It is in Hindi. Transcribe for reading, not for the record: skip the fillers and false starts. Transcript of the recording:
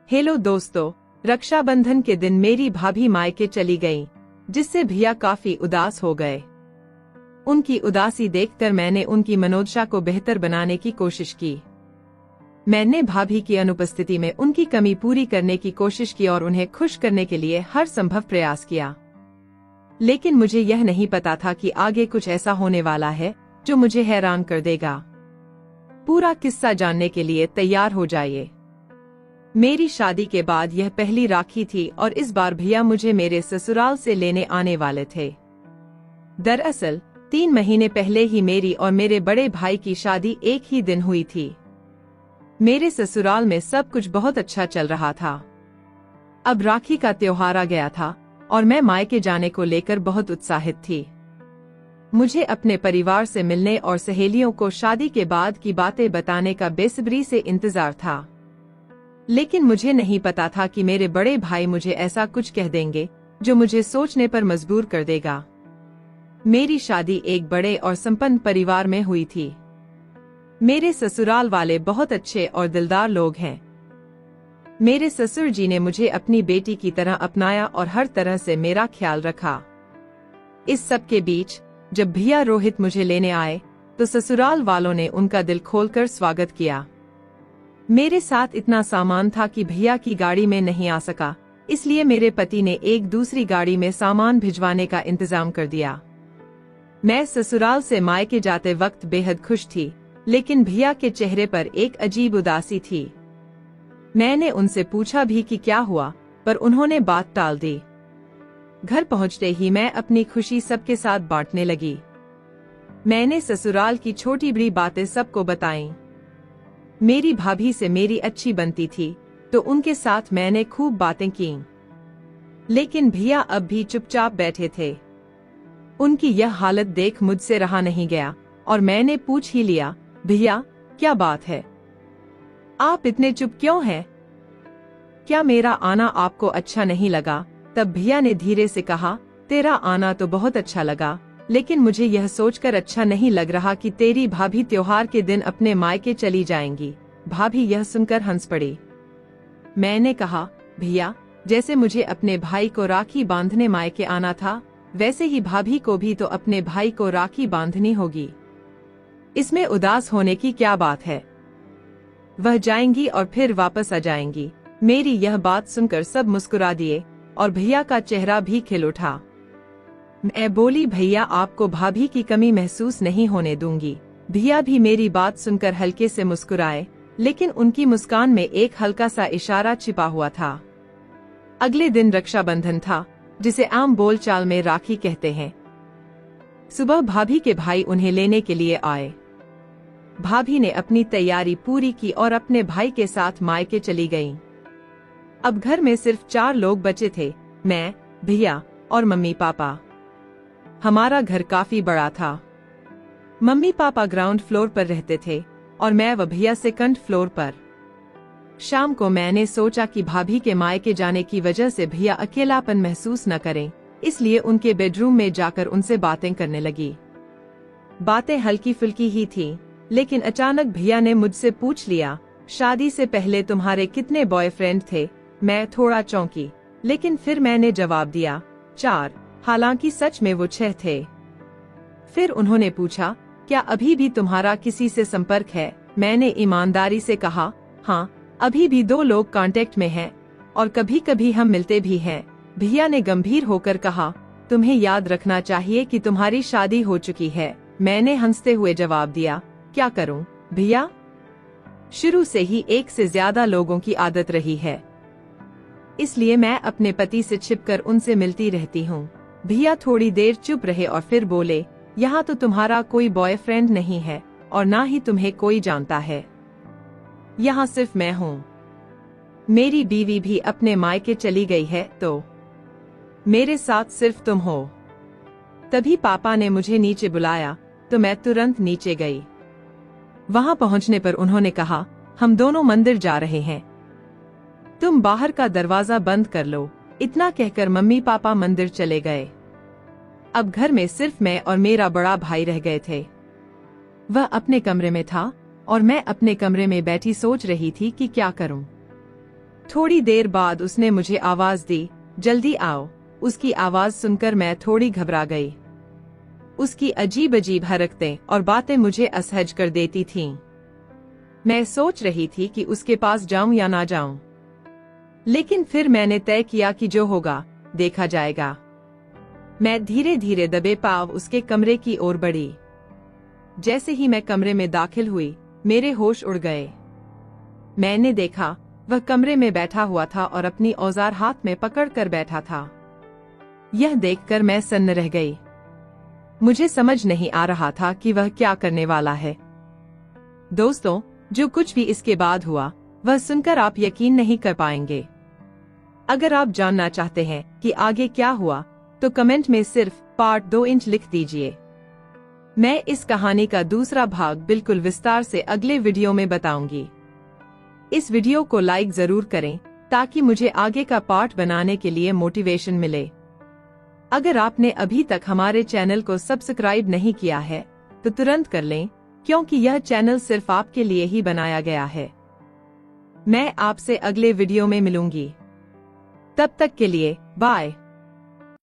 हेलो दोस्तों, रक्षाबंधन के दिन मेरी भाभी मायके चली गईं, जिससे भैया काफी उदास हो गए। उनकी उदासी देखकर मैंने उनकी मनोदशा को बेहतर बनाने की कोशिश की। मैंने भाभी की अनुपस्थिति में उनकी कमी पूरी करने की कोशिश की और उन्हें खुश करने के लिए हर संभव प्रयास किया। लेकिन मुझे यह नहीं पता था कि आगे कुछ ऐसा होने वाला है जो मुझे हैरान कर देगा। पूरा किस्सा जानने के लिए तैयार हो जाइए। मेरी शादी के बाद यह पहली राखी थी और इस बार भैया मुझे मेरे ससुराल से लेने आने वाले थे। दरअसल 3 महीने पहले ही मेरी और मेरे बड़े भाई की शादी एक ही दिन हुई थी। मेरे ससुराल में सब कुछ बहुत अच्छा चल रहा था। अब राखी का त्योहार आ गया था और मैं मायके जाने को लेकर बहुत उत्साहित थी। मुझे अपने परिवार से मिलने और सहेलियों को शादी के बाद की बातें बताने का बेसब्री से इंतजार था। लेकिन मुझे नहीं पता था कि मेरे बड़े भाई मुझे ऐसा कुछ कह देंगे जो मुझे सोचने पर मजबूर कर देगा। मेरी शादी एक बड़े और संपन्न परिवार में हुई थी। मेरे ससुराल वाले बहुत अच्छे और दिलदार लोग हैं। मेरे ससुर जी ने मुझे अपनी बेटी की तरह अपनाया और हर तरह से मेरा ख्याल रखा। इस सब के बीच जब भैया रोहित मुझे लेने आए तो ससुराल वालों ने उनका दिल खोलकर स्वागत किया। मेरे साथ इतना सामान था कि भैया की गाड़ी में नहीं आ सका, इसलिए मेरे पति ने एक दूसरी गाड़ी में सामान भिजवाने का इंतजाम कर दिया। मैं ससुराल से मायके जाते वक्त बेहद खुश थी, लेकिन भैया के चेहरे पर एक अजीब उदासी थी। मैंने उनसे पूछा भी कि क्या हुआ, पर उन्होंने बात टाल दी। घर पहुंचते ही मैं अपनी खुशी सबके साथ बांटने लगी। मैंने ससुराल की छोटी बड़ी बातें सबको बताईं। मेरी भाभी से मेरी अच्छी बनती थी, तो उनके साथ मैंने खूब बातें की। लेकिन भैया अब भी चुपचाप बैठे थे। उनकी यह हालत देख मुझसे रहा नहीं गया और मैंने पूछ ही लिया, भैया क्या बात है, आप इतने चुप क्यों हैं? क्या मेरा आना आपको अच्छा नहीं लगा? तब भैया ने धीरे से कहा, तेरा आना तो बहुत अच्छा लगा, लेकिन मुझे यह सोचकर अच्छा नहीं लग रहा कि तेरी भाभी त्योहार के दिन अपने मायके चली जाएंगी। भाभी यह सुनकर हंस पड़ी। मैंने कहा, भैया जैसे मुझे अपने भाई को राखी बांधने मायके आना था, वैसे ही भाभी को भी तो अपने भाई को राखी बांधनी होगी। इसमें उदास होने की क्या बात है? वह जाएंगी और फिर वापस आ जाएंगी। मेरी यह बात सुनकर सब मुस्कुरा दिए और भैया का चेहरा भी खिल उठा। मैं बोली, भैया आपको भाभी की कमी महसूस नहीं होने दूंगी। भैया भी मेरी बात सुनकर हल्के से मुस्कुराए, लेकिन उनकी मुस्कान में एक हल्का सा इशारा छिपा हुआ था। अगले दिन रक्षाबंधन था, जिसे आम बोलचाल में राखी कहते हैं। सुबह भाभी के भाई उन्हें लेने के लिए आए। भाभी ने अपनी तैयारी पूरी की और अपने भाई के साथ मायके चली गईं। अब घर में सिर्फ 4 लोग बचे थे, मैं, भैया और मम्मी पापा। हमारा घर काफी बड़ा था। मम्मी पापा ग्राउंड फ्लोर पर रहते थे और मैं व भैया सेकंड फ्लोर पर। शाम को मैंने सोचा कि भाभी के मायके जाने की वजह से भैया अकेलापन महसूस न करें, इसलिए उनके बेडरूम में जाकर उनसे बातें करने लगी। बातें हल्की फुल्की ही थीं, लेकिन अचानक भैया ने मुझसे पूछ लिया, शादी से पहले तुम्हारे कितने बॉयफ्रेंड थे? मैं थोड़ा चौंकी, लेकिन फिर मैंने जवाब दिया, 4। हालांकि सच में वो 6 थे। फिर उन्होंने पूछा, क्या अभी भी तुम्हारा किसी से संपर्क है? मैंने ईमानदारी से कहा, हाँ, अभी भी 2 लोग कांटेक्ट में हैं और कभी कभी हम मिलते भी हैं। भैया ने गंभीर होकर कहा, तुम्हें याद रखना चाहिए कि तुम्हारी शादी हो चुकी है। मैंने हंसते हुए जवाब दिया, क्या करूं भैया, शुरू से ही 1 से ज्यादा लोगों की आदत रही है, इसलिए मैं अपने पति से छिपकर उनसे मिलती रहती हूँ। भैया थोड़ी देर चुप रहे और फिर बोले, यहाँ तो तुम्हारा कोई बॉयफ्रेंड नहीं है और ना ही तुम्हें कोई जानता है। यहाँ सिर्फ मैं हूँ। मेरी बीवी भी अपने मायके चली गई है, तो मेरे साथ सिर्फ तुम हो। तभी पापा ने मुझे नीचे बुलाया तो मैं तुरंत नीचे गई। वहां पहुंचने पर उन्होंने कहा, हम दोनों मंदिर जा रहे हैं, तुम बाहर का दरवाजा बंद कर लो। इतना कहकर मम्मी पापा मंदिर चले गए। अब घर में सिर्फ मैं और मेरा बड़ा भाई रह गए थे। वह अपने कमरे में था और मैं अपने कमरे में बैठी सोच रही थी कि क्या करूं। थोड़ी देर बाद उसने मुझे आवाज दी, जल्दी आओ। उसकी आवाज सुनकर मैं थोड़ी घबरा गई। उसकी अजीब अजीब हरकतें और बातें मुझे असहज कर देती थीं। मैं सोच रही थी कि उसके पास जाऊं या ना जाऊं, लेकिन फिर मैंने तय किया कि जो होगा देखा जाएगा। मैं धीरे धीरे दबे पांव उसके कमरे की ओर बढ़ी। जैसे ही मैं कमरे में दाखिल हुई, मेरे होश उड़ गए। मैंने देखा वह कमरे में बैठा हुआ था और अपनी औजार हाथ में पकड़ कर बैठा था। यह देखकर मैं सन्न रह गई। मुझे समझ नहीं आ रहा था कि वह क्या करने वाला है। दोस्तों, जो कुछ भी इसके बाद हुआ वह सुनकर आप यकीन नहीं कर पाएंगे। अगर आप जानना चाहते हैं कि आगे क्या हुआ, तो कमेंट में सिर्फ पार्ट 2 इंच लिख दीजिए। मैं इस कहानी का दूसरा भाग बिल्कुल विस्तार से अगले वीडियो में बताऊंगी। इस वीडियो को लाइक जरूर करें ताकि मुझे आगे का पार्ट बनाने के लिए मोटिवेशन मिले। अगर आपने अभी तक हमारे चैनल को सब्सक्राइब नहीं किया है तो तुरंत कर लें, क्योंकि यह चैनल सिर्फ आपके लिए ही बनाया गया है। मैं आपसे अगले वीडियो में मिलूंगी। तब तक के लिए बाय।